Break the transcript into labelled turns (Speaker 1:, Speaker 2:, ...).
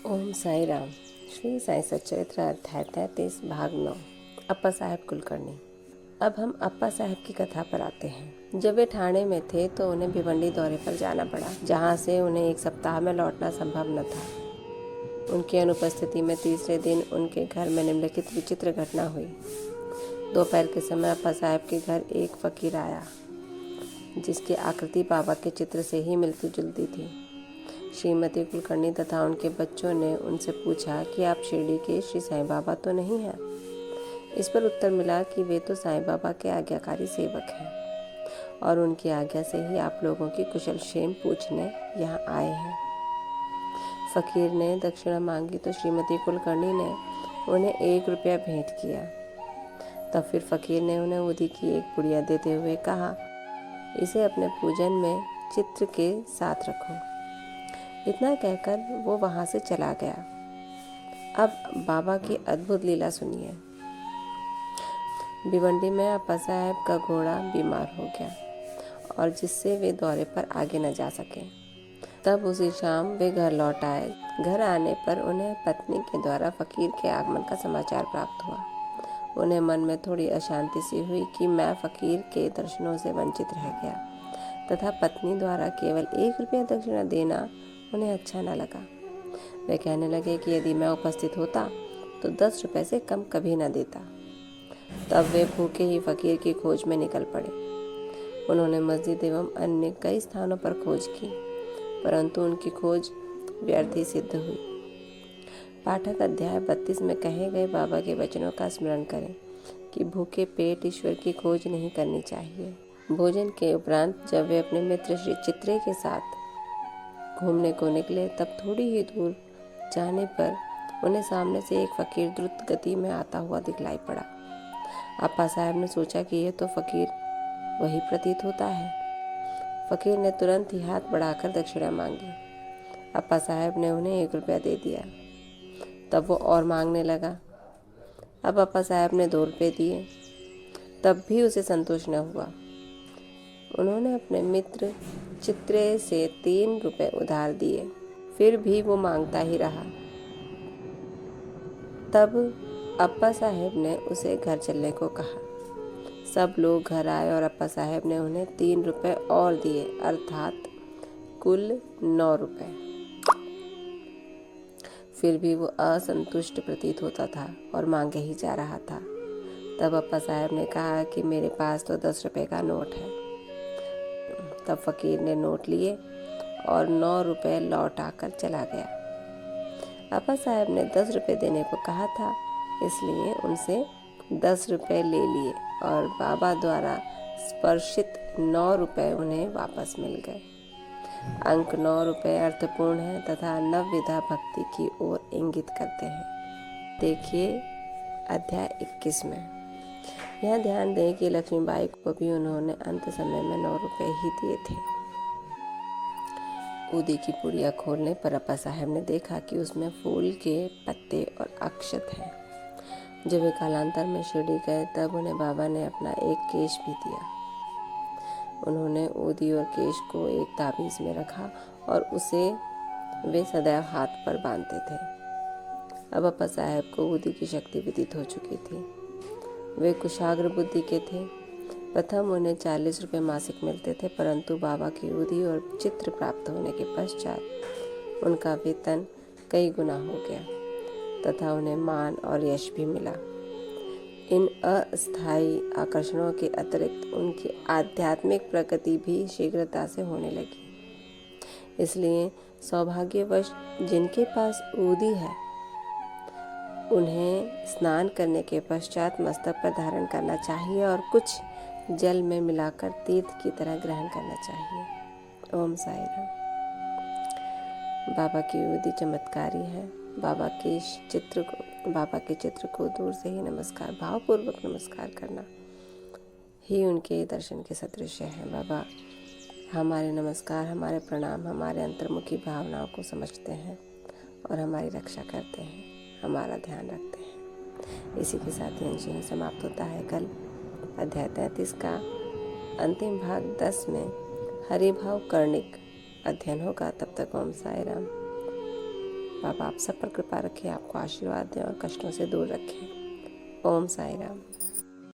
Speaker 1: ओम साई राम। श्री साई सच्चरित्र अध्याय 33 भाग 9। अप्पा साहब कुलकर्णी। अब हम अप्पा साहब की कथा पर आते हैं। जब वे ठाणे में थे तो उन्हें भिवंडी दौरे पर जाना पड़ा, जहां से उन्हें एक सप्ताह में लौटना संभव न था। उनकी अनुपस्थिति में तीसरे दिन उनके घर में निम्नलिखित विचित्र घटना हुई। दोपहर के समय अप्पा साहब के घर एक फकीर आया, जिसकी आकृति बाबा के चित्र से ही मिलती जुलती थी। श्रीमती कुलकर्णी तथा उनके बच्चों ने उनसे पूछा कि आप शिरडी के श्री साईं बाबा तो नहीं हैं। इस पर उत्तर मिला कि वे तो साईं बाबा के आज्ञाकारी सेवक हैं और उनकी आज्ञा से ही आप लोगों की कुशल क्षेम पूछने यहाँ आए हैं। फकीर ने दक्षिणा मांगी तो श्रीमती कुलकर्णी ने उन्हें 1 रुपया भेंट किया। तब फिर फकीर ने उन्हें उदी की एक पुड़िया देते हुए कहा, इसे अपने पूजन में चित्र के साथ रखो। इतना कहकर वो वहां से चला गया। अब बाबा की अद्भुत लीला सुनिए। भिवंडी में अप्पा साहब का घोड़ा बीमार हो गया और जिससे वे दौरे पर आगे न जा सके। तब उसी शाम वे घर लौट आए। घर आने पर उन्हें पत्नी के द्वारा फकीर के आगमन का समाचार प्राप्त हुआ। उन्हें मन में थोड़ी अशांति सी हुई कि मैं फकीर के दर्शनों से वंचित रह गया, तथा पत्नी द्वारा केवल 1 रुपया दक्षिणा देना उन्हें अच्छा न लगा। वे कहने लगे कि यदि मैं उपस्थित होता तो 10 रुपए से कम कभी न देता। तब वे भूखे ही फकीर की खोज में निकल पड़े। उन्होंने मस्जिद एवं अन्य कई स्थानों पर खोज की, परंतु उनकी खोज व्यर्थ ही सिद्ध हुई। पाठक अध्याय 32 में कहे गए बाबा के वचनों का स्मरण करें कि भूखे पेट ईश्वर की खोज नहीं करनी चाहिए। भोजन के उपरांत जब वे अपने मित्र श्री चित्रे के साथ घूमने को निकले, तब थोड़ी ही दूर जाने पर उन्हें सामने से एक फकीर द्रुत गति में आता हुआ दिखलाई पड़ा। अप्पा साहब ने सोचा कि यह तो फकीर वही प्रतीत होता है। फकीर ने तुरंत ही हाथ बढ़ाकर दक्षिणा मांगी। अप्पा साहब ने उन्हें 1 रुपया दे दिया। तब वो और मांगने लगा। अब अप्पा साहब ने 2 रुपये दिए, तब भी उसे संतोष न हुआ। उन्होंने अपने मित्र चित्रे से 3 रुपये उधार दिए, फिर भी वो मांगता ही रहा। तब अप्पा साहब ने उसे घर चलने को कहा। सब लोग घर आए और अप्पा साहब ने उन्हें 3 रुपये और दिए, अर्थात कुल 9 रुपये। फिर भी वो असंतुष्ट प्रतीत होता था और मांगे ही जा रहा था। तब अप्पा साहब ने कहा कि मेरे पास तो 10 रुपये का नोट है। तब फकीर ने नोट लिए और 9 रुपये लौट आकर चला गया। अप्पा साहब ने 10 रुपये देने को कहा था, इसलिए उनसे 10 रुपये ले लिए और बाबा द्वारा स्पर्शित 9 रुपये उन्हें वापस मिल गए। अंक 9 रुपये अर्थपूर्ण है तथा नवविधा भक्ति की ओर इंगित करते हैं। देखिए अध्याय 21 में। यहाँ ध्यान दें कि लक्ष्मीबाई को भी उन्होंने अंत समय में 9 रुपये ही दिए थे। उदी की पुड़िया खोलने पर अप्पा साहब ने देखा कि उसमें फूल के पत्ते और अक्षत हैं। जब वे कालांतर में शिरडी गए तब उन्हें बाबा ने अपना एक केश भी दिया। उन्होंने उदी और केश को एक ताबीज में रखा और उसे वे सदैव हाथ पर बांधते थे। अब अप्पा साहब को उदी की शक्ति विदित हो चुकी थी। वे कुशाग्र बुद्धि के थे। प्रथम उन्हें 40 रुपये मासिक मिलते थे, परंतु बाबा की उदी और चित्र प्राप्त होने के पश्चात उनका वेतन कई गुना हो गया तथा उन्हें मान और यश भी मिला। इन अस्थायी आकर्षणों के अतिरिक्त उनकी आध्यात्मिक प्रगति भी शीघ्रता से होने लगी। इसलिए सौभाग्यवश जिनके पास उदी है उन्हें स्नान करने के पश्चात मस्तक पर धारण करना चाहिए और कुछ जल में मिलाकर तीर्थ की तरह ग्रहण करना चाहिए। ओम साई राम। बाबा की उदी चमत्कारी है। बाबा के चित्र को दूर से ही नमस्कार, भावपूर्वक नमस्कार करना ही उनके दर्शन के सदृश है। बाबा हमारे नमस्कार, हमारे प्रणाम, हमारे अंतर्मुखी भावनाओं को समझते हैं और हमारी रक्षा करते हैं, हमारा ध्यान रखते हैं। इसी के साथ ही अंश यहीं समाप्त होता है। कल अध्याय 33 का अंतिम भाग 10 में हरिभाव कर्णिक अध्ययन होगा। तब तक ओम साई राम। बाबा आप सब पर कृपा रखें, आपको आशीर्वाद दें और कष्टों से दूर रखें। ओम साई राम।